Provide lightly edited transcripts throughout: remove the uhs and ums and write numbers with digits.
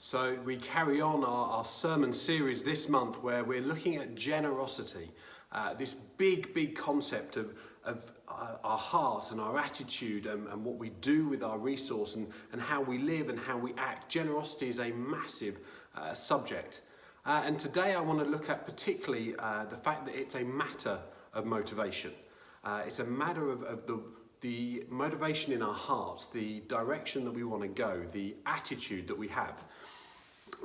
So we carry on our sermon series this month where we're looking at generosity, this big concept of our heart and our attitude and what we do with our resource and how we live and how we act. Generosity is a massive subject. And today I want to look at particularly the fact that it's a matter of motivation. It's a matter of the motivation in our hearts, the direction that we want to go, the attitude that we have.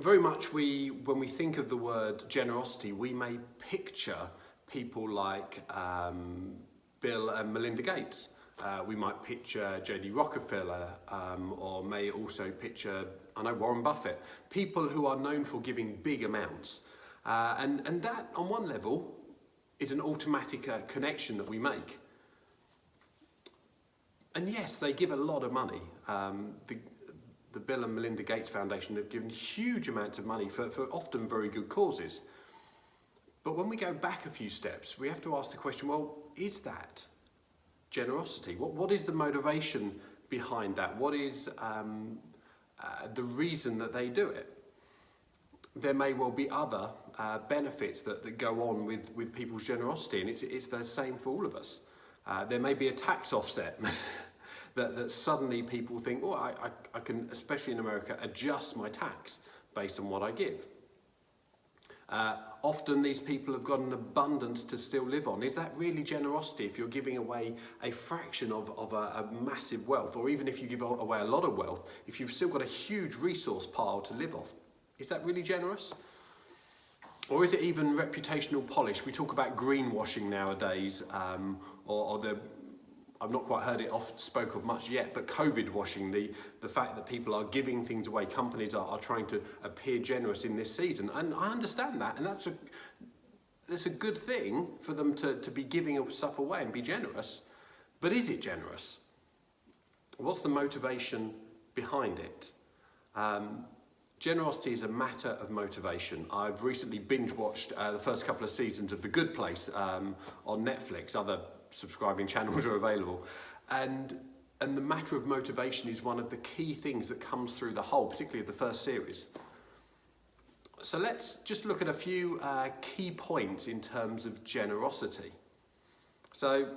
Very much when we think of the word generosity, we may picture people like Bill and Melinda Gates. We might picture J.D. Rockefeller, or may also picture, Warren Buffett. People who are known for giving big amounts. And that, on one level, is an automatic connection that we make. And yes, they give a lot of money. The Bill and Melinda Gates Foundation have given huge amounts of money for often very good causes. But when we go back a few steps, we have to ask the question, well, is that generosity? What is the motivation behind that? What is the reason that they do it? There may well be other benefits that go on with people's generosity, and it's the same for all of us. There may be a tax offset. That suddenly people think, oh, I can, especially in America, adjust my tax based on what I give. Often these people have got an abundance to still live on. Is that really generosity if you're giving away a fraction of a massive wealth, or even if you give away a lot of wealth, if you've still got a huge resource pile to live off? Is that really generous? Or is it even reputational polish? We talk about greenwashing nowadays, or the I've not quite heard it spoke of much yet, but COVID washing, the fact that people are giving things away, companies are trying to appear generous in this season. And I understand that, and that's a good thing for them to be giving stuff away and be generous. But is it generous? What's the motivation behind it? Generosity is a matter of motivation. I've recently binge watched the first couple of seasons of The Good Place on Netflix. Other subscribing channels are available, and the matter of motivation is one of the key things that comes through the whole, particularly of the first series. So let's just look at a few key points in terms of generosity. So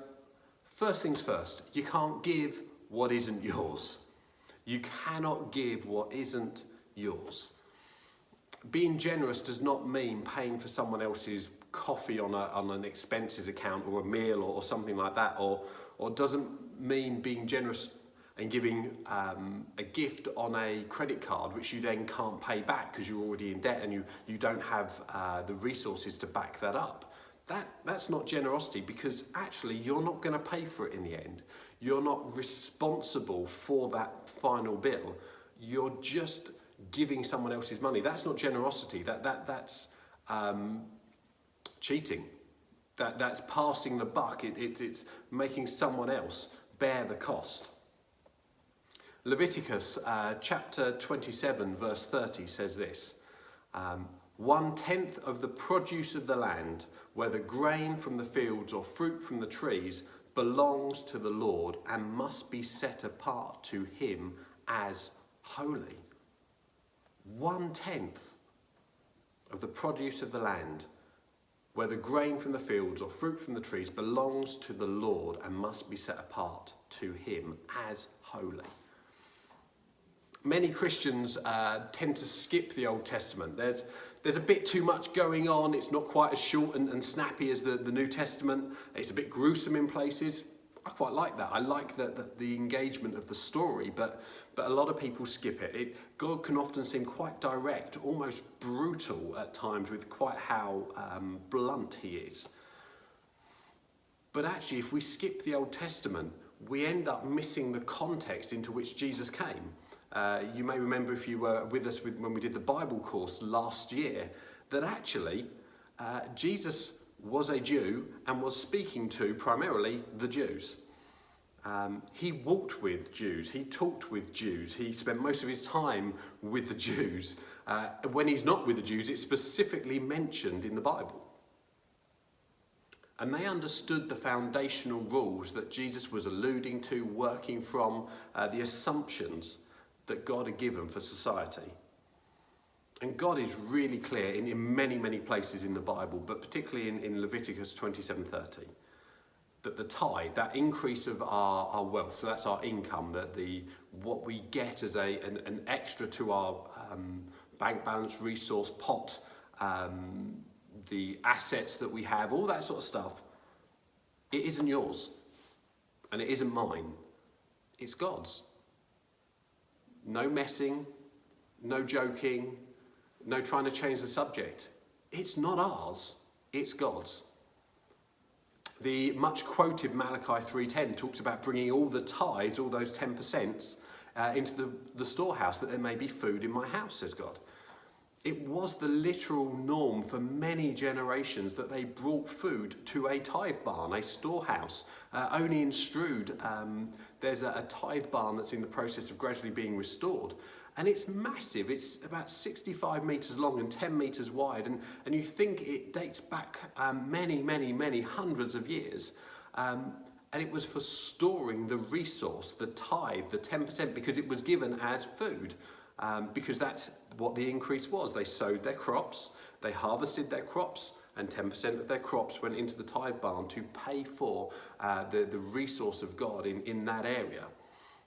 first things first, you can't give what isn't yours. You cannot give what isn't yours. Being generous does not mean paying for someone else's coffee on an expenses account or a meal or something like that, or doesn't mean being generous and giving a gift on a credit card which you then can't pay back because you're already in debt and you don't have the resources to back that up. That's not generosity, because actually you're not going to pay for it in the end. You're not responsible for that final bill. You're just giving someone else's money. That's not generosity. That's cheating. That's passing the buck. It's making someone else bear the cost. Leviticus chapter 27 verse 30 says this: 1/10 of the produce of the land, whether grain from the fields or fruit from the trees, belongs to the Lord and must be set apart to him as holy. 1/10 of the produce of the land, whether grain from the fields or fruit from the trees, belongs to the Lord and must be set apart to him as holy. Many Christians tend to skip the Old Testament. There's a bit too much going on. It's not quite as short and snappy as the New Testament. It's a bit gruesome in places. I quite like that. I like the engagement of the story, but a lot of people skip it. God can often seem quite direct, almost brutal at times, with quite how blunt he is. But actually, if we skip the Old Testament, we end up missing the context into which Jesus came. You may remember, if you were with us when we did the Bible course last year, that actually Jesus was a Jew and was speaking to primarily the Jews. He walked with Jews, he talked with Jews, he spent most of his time with the Jews. When he's not with the Jews, it's specifically mentioned in the Bible. And they understood the foundational rules that Jesus was alluding to, working from the assumptions that God had given for society. And God is really clear in many, many places in the Bible, but particularly in Leviticus 27:30, that the tithe, that increase of our wealth, so that's our income, that what we get as an extra to our bank balance, resource pot, the assets that we have, all that sort of stuff, it isn't yours and it isn't mine. It's God's. No messing, no joking, no trying to change the subject. It's not ours, it's God's. The much quoted Malachi 3:10 talks about bringing all the tithes, all those 10%, into the storehouse, that there may be food in my house, says God. It was the literal norm for many generations that they brought food to a tithe barn, a storehouse. Only in Strood, there's a tithe barn that's in the process of gradually being restored. And it's massive. It's about 65 metres long and 10 metres wide. And you think it dates back many, many, many hundreds of years. And it was for storing the resource, the tithe, the 10%, because it was given as food. Because that's what the increase was. They sowed their crops, they harvested their crops, and 10% of their crops went into the tithe barn to pay for the resource of God in that area.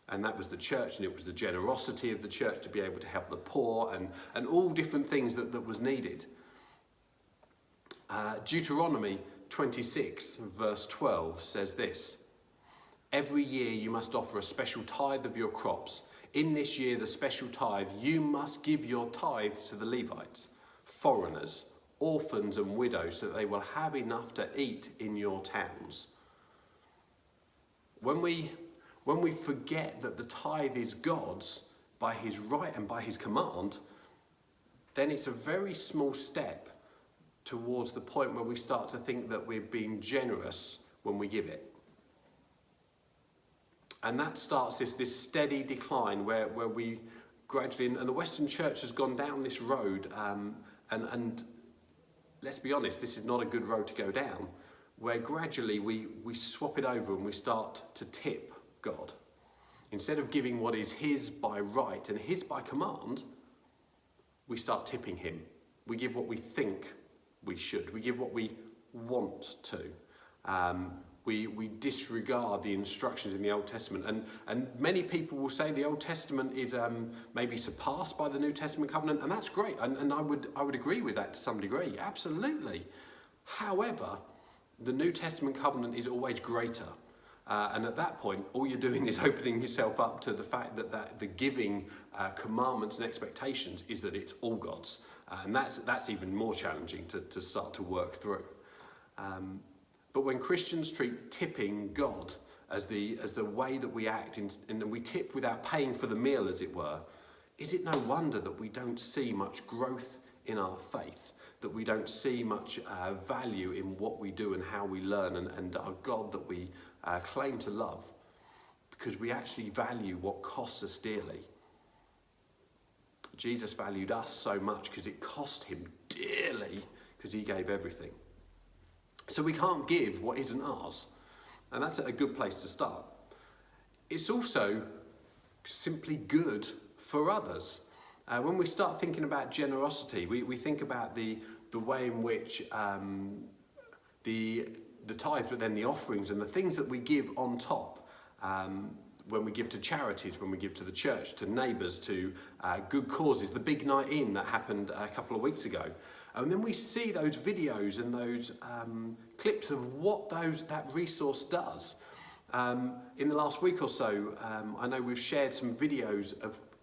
And that was the church, and it was the generosity of the church to be able to help the poor and all different things that was needed. Deuteronomy 26 verse 12 says this: "Every year you must offer a special tithe of your crops. In this year, the special tithe, you must give your tithe to the Levites, foreigners, orphans and widows, so that they will have enough to eat in your towns." When we forget that the tithe is God's by his right and by his command, then it's a very small step towards the point where we start to think that we're being generous when we give it. And that starts this steady decline where we gradually, and the Western Church has gone down this road, and let's be honest, this is not a good road to go down, where gradually we swap it over and we start to tip God. Instead of giving what is his by right and his by command, we start tipping him. We give what we think we should. We give what we want to. We disregard the instructions in the Old Testament. And many people will say the Old Testament is maybe surpassed by the New Testament covenant, and that's great. And I would agree with that to some degree, absolutely. However, the New Testament covenant is always greater. And at that point, all you're doing is opening yourself up to the fact that the giving commandments and expectations is that it's all God's. And that's even more challenging to start to work through. But when Christians treat tipping God as the way that we act, and we tip without paying for the meal, as it were, is it no wonder that we don't see much growth in our faith, that we don't see much value in what we do and how we learn, and our God that we claim to love, because we actually value what costs us dearly. Jesus valued us so much because it cost him dearly, because he gave everything. So we can't give what isn't ours, and that's a good place to start. It's also simply good for others. When we start thinking about generosity, we think about the way in which the tithes, but then the offerings and the things that we give on top, when we give to charities, when we give to the church, to neighbours, to good causes, the big night in that happened a couple of weeks ago. And then we see those videos and those clips of what that resource does. In the last week or so, I know we've shared some videos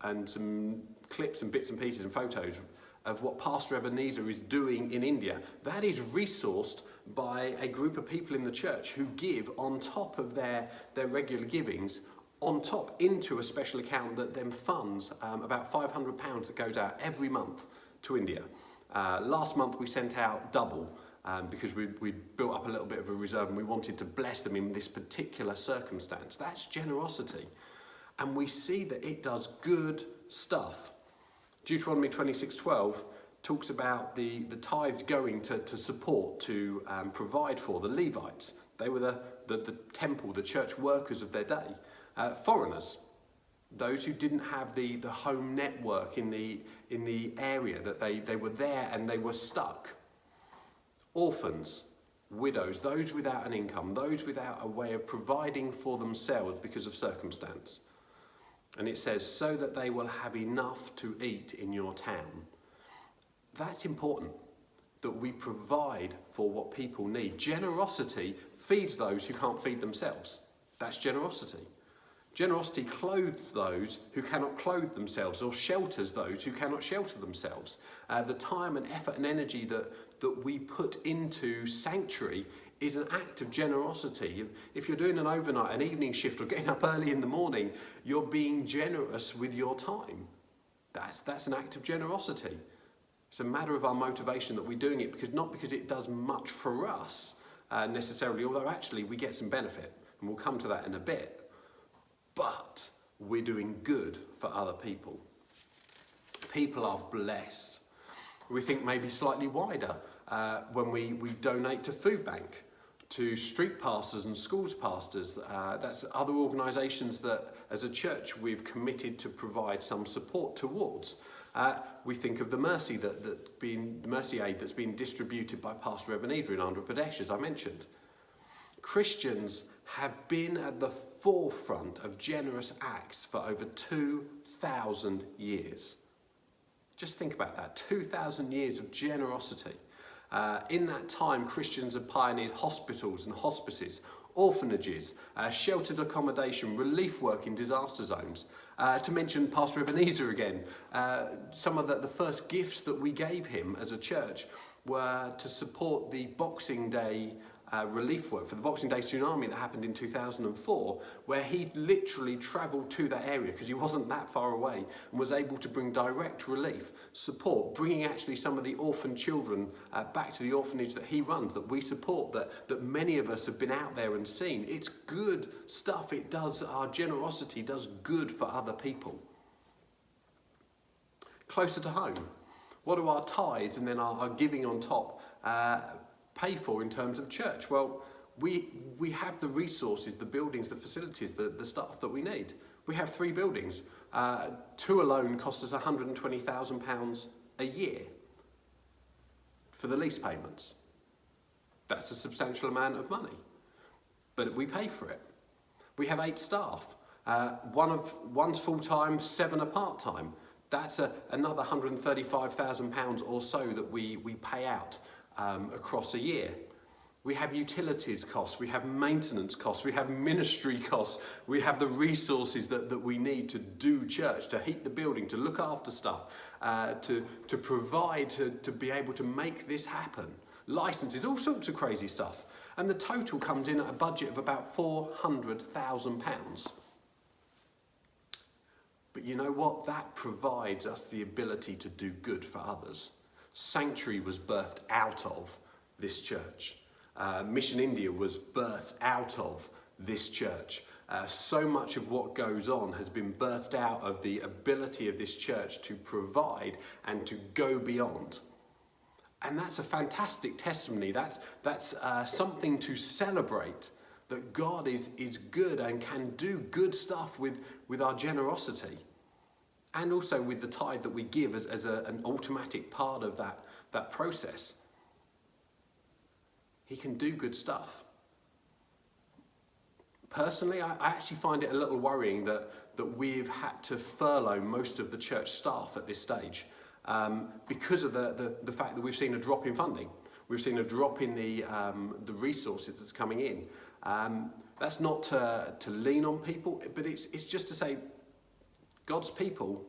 and some clips and bits and pieces and photos of what Pastor Ebenezer is doing in India. That is resourced by a group of people in the church who give on top of their regular givings, on top into a special account that then funds about £500 that goes out every month to India. Last month we sent out double because we built up a little bit of a reserve and we wanted to bless them in this particular circumstance. That's generosity. And we see that it does good stuff. Deuteronomy 26:12 talks about the tithes going to support, to provide for the Levites. They were the temple, the church workers of their day. Foreigners. those who didn't have the home network in the area, that they were there and they were stuck. Orphans, widows, those without an income, those without a way of providing for themselves because of circumstance. And it says, so that they will have enough to eat in your town. That's important, that we provide for what people need. Generosity feeds those who can't feed themselves. That's generosity. Generosity clothes those who cannot clothe themselves, or shelters those who cannot shelter themselves. The time and effort and energy that we put into sanctuary is an act of generosity. If you're doing an overnight, an evening shift, or getting up early in the morning, you're being generous with your time. That's an act of generosity. It's a matter of our motivation that we're doing it, not because it does much for us necessarily, although actually we get some benefit, and we'll come to that in a bit. But we're doing good for other people. People are blessed. We think maybe slightly wider when we donate to food bank, to street pastors and schools pastors. That's other organisations that as a church we've committed to provide some support towards. We think of the Mercy Mercy Aid that's been distributed by Pastor Ebenezer in Andhra Pradesh, as I mentioned. Christians have been at the forefront of generous acts for over 2,000 years. Just think about that, 2,000 years of generosity. In that time, Christians have pioneered hospitals and hospices, orphanages, sheltered accommodation, relief work in disaster zones. To mention Pastor Ebenezer again, some of the first gifts that we gave him as a church were to support the Boxing Day relief work for the Boxing Day tsunami that happened in 2004, where he literally travelled to that area because he wasn't that far away and was able to bring direct relief, support, bringing actually some of the orphan children back to the orphanage that he runs, that we support, that many of us have been out there and seen. It's good stuff. Our generosity does good for other people. Closer to home, what do our tithes and then our giving on top pay for in terms of church? Well, we have the resources, the buildings, the facilities, the staff that we need. We have 3 buildings. 2 alone cost us £120,000 a year for the lease payments. That's a substantial amount of money, but we pay for it. We have 8 staff. One's full-time, 7 are part-time. That's another £135,000 or so that we pay out across a year. We have utilities costs, we have maintenance costs, we have ministry costs, we have the resources that we need to do church, to heat the building, to look after stuff, to provide, to be able to make this happen. Licenses, all sorts of crazy stuff. And the total comes in at a budget of about £400,000. But you know what? That provides us the ability to do good for others. Sanctuary was birthed out of this church. Mission India was birthed out of this church. So much of what goes on has been birthed out of the ability of this church to provide and to go beyond. And that's a fantastic testimony. That's something to celebrate, that God is good and can do good stuff with our generosity. And also with the tithe that we give as an automatic part of that process. He can do good stuff. Personally, I actually find it a little worrying that we've had to furlough most of the church staff at this stage because of the fact that we've seen a drop in funding. We've seen a drop in the resources that's coming in. That's not to lean on people, but it's just to say God's people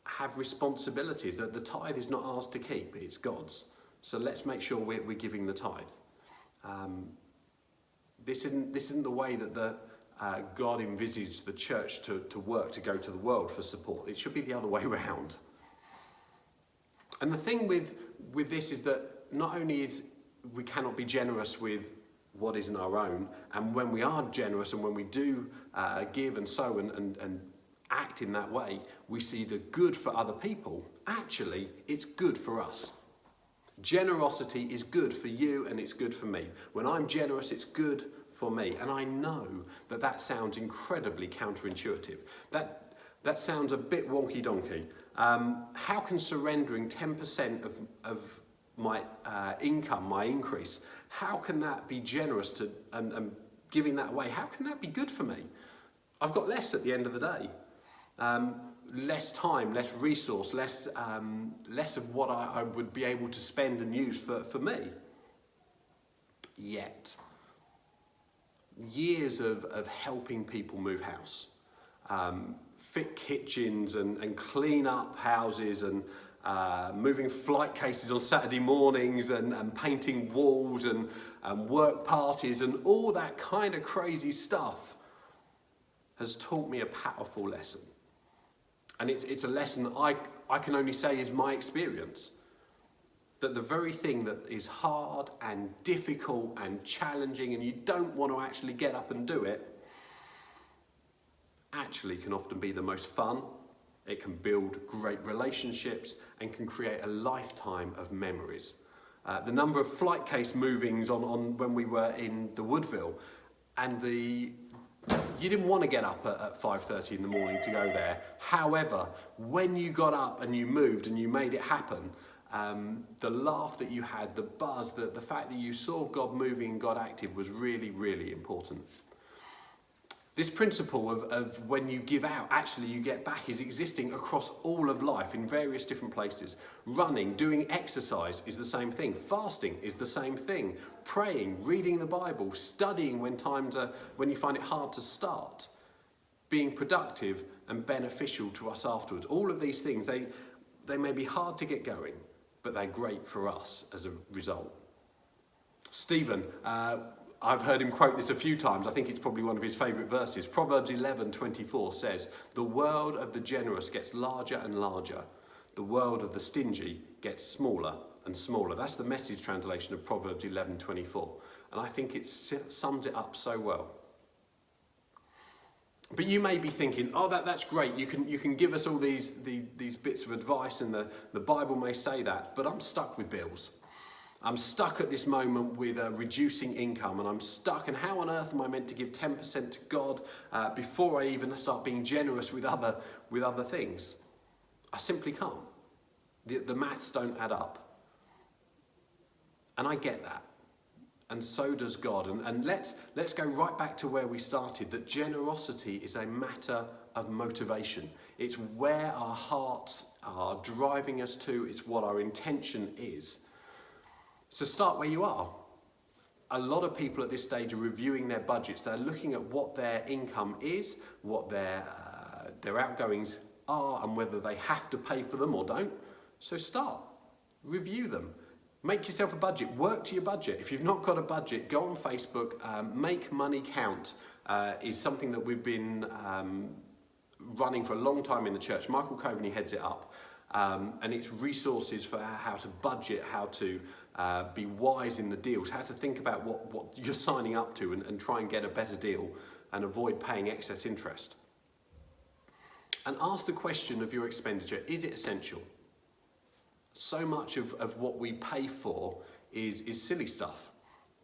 have responsibilities, that the tithe is not ours to keep, it's God's. So let's make sure we're giving the tithe. This isn't the way that God envisaged the church to work, to go to the world for support. It should be the other way around. And the thing with this is that not only is we cannot be generous with what isn't our own, and when we are generous and when we do give and sow and act in that way, we see the good for other people. Actually, it's good for us. Generosity is good for you and it's good for me. When I'm generous, it's good for me. And I know that that sounds incredibly counterintuitive. That sounds a bit wonky donkey. How can surrendering 10% of my income, my increase, how can that be generous to and giving that away? How can that be good for me? I've got less at the end of the day. Less time, less resource, less of what I would be able to spend and use for me. Yet, years of helping people move house, fit kitchens and clean up houses and moving flight cases on Saturday mornings and painting walls and work parties and all that kind of crazy stuff has taught me a powerful lesson. And it's a lesson that I can only say is my experience. That the very thing that is hard and difficult and challenging and you don't want to actually get up and do it, actually can often be the most fun. It can build great relationships and can create a lifetime of memories. The number of flight case movings on when we were in the Woodville, and you didn't want to get up at 5:30 in the morning to go there. However, when you got up and you moved and you made it happen, the laugh that you had, the buzz, the fact that you saw God moving and God active was really, really important. This principle of when you give out, actually you get back is existing across all of life in various different places. Running, doing exercise is the same thing. Fasting is the same thing. Praying, reading the Bible, studying when you find it hard to start. Being productive and beneficial to us afterwards. All of these things, they may be hard to get going, but they're great for us as a result. Stephen, I've heard him quote this a few times. I think it's probably one of his favourite verses. Proverbs 11:24 says, "The world of the generous gets larger and larger. The world of the stingy gets smaller and smaller." That's the Message translation of Proverbs 11:24. And I think it sums it up so well. But you may be thinking, oh, that's great. You can give us all these bits of advice and the Bible may say that, but I'm stuck with bills. I'm stuck at this moment with a reducing income and I'm stuck, and how on earth am I meant to give 10% to God before I even start being generous with other things? I simply can't. The maths don't add up. And I get that. And so does God. And let's go right back to where we started, that generosity is a matter of motivation. It's where our hearts are driving us to. It's what our intention is. So start where you are. A lot of people at this stage are reviewing their budgets. They're looking at what their income is, what their outgoings are, and whether they have to pay for them or don't. So start. Review them. Make yourself a budget. Work to your budget. If you've not got a budget, go on Facebook. Make Money Count is something that we've been running for a long time in the church. Michael Coveney heads it up. And it's resources for how to budget, how to be wise in the deals, how to think about what you're signing up to and try and get a better deal and avoid paying excess interest. And ask the question of your expenditure, is it essential? So much of what we pay for is silly stuff,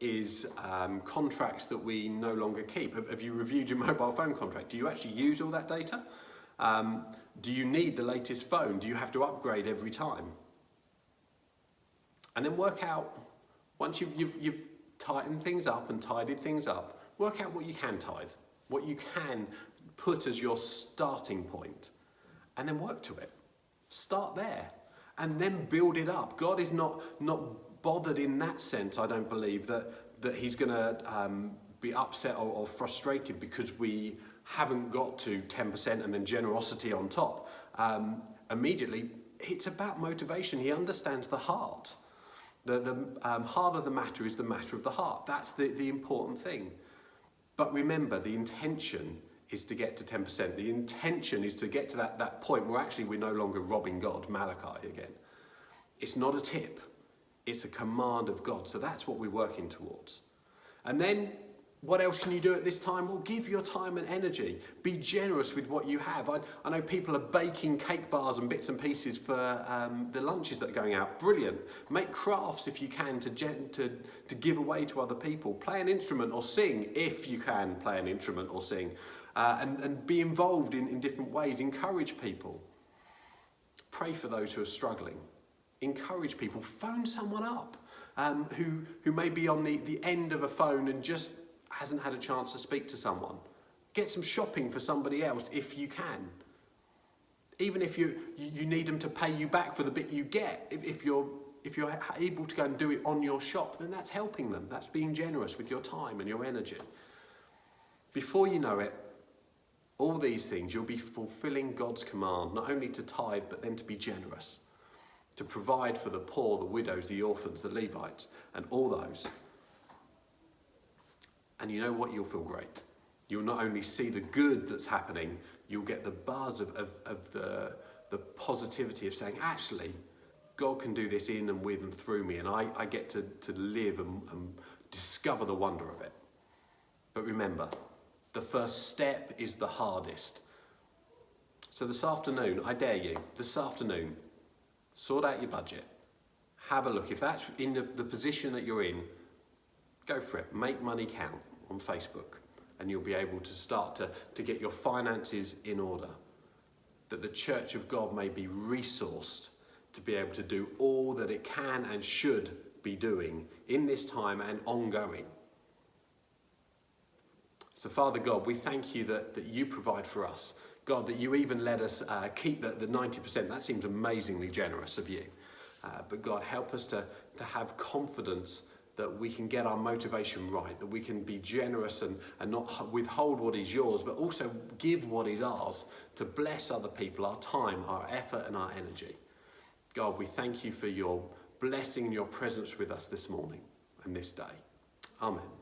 is contracts that we no longer keep. Have you reviewed your mobile phone contract? Do you actually use all that data? Do you need the latest phone? Do you have to upgrade every time? And then work out, once you've tightened things up and tidied things up, work out what you can tithe, what you can put as your starting point, and then work to it. Start there, and then build it up. God is not bothered in that sense, I don't believe, that he's going to be upset or frustrated because we haven't got to 10% and then generosity on top. Immediately, it's about motivation. He understands the heart. The heart of the matter is the matter of the heart. That's the important thing. But remember, the intention is to get to 10%. The intention is to get to that point where actually we're no longer robbing God, Malachi again. It's not a tip. It's a command of God. So that's what we're working towards. And then What else can you do at this time? Well, give your time and energy. Be generous with what you have. I know people are baking cake bars and bits and pieces for the lunches that are going out. Brilliant. Make crafts if you can to give away to other people. Play an instrument or sing if you can play an instrument or sing. And be involved in different ways. Encourage people. Pray for those who are struggling. Encourage people. Phone someone up who may be on the end of a phone and just hasn't had a chance to speak to someone. Get some shopping for somebody else if you can. Even if you need them to pay you back for the bit you get, if you're able to go and do it on your shop, then that's helping them. That's being generous with your time and your energy. Before you know it, all these things, you'll be fulfilling God's command, not only to tithe, but then to be generous, to provide for the poor, the widows, the orphans, the Levites, and all those. And you know what? You'll feel great. You'll not only see the good that's happening, you'll get the buzz of the positivity of saying, actually, God can do this in and with and through me, and I get to live and discover the wonder of it. But remember, the first step is the hardest. So this afternoon, I dare you, this afternoon, sort out your budget. Have a look. If that's in the position that you're in, go for it. Make money count on Facebook, and you'll be able to start to get your finances in order, that the Church of God may be resourced to be able to do all that it can and should be doing in this time and ongoing. So Father God, we thank you that you provide for us. God, that you even let us keep the 90%. That seems amazingly generous of you. But God, help us to have confidence that we can get our motivation right, that we can be generous and not withhold what is yours, but also give what is ours to bless other people, our time, our effort and our energy. God, we thank you for your blessing and your presence with us this morning and this day. Amen.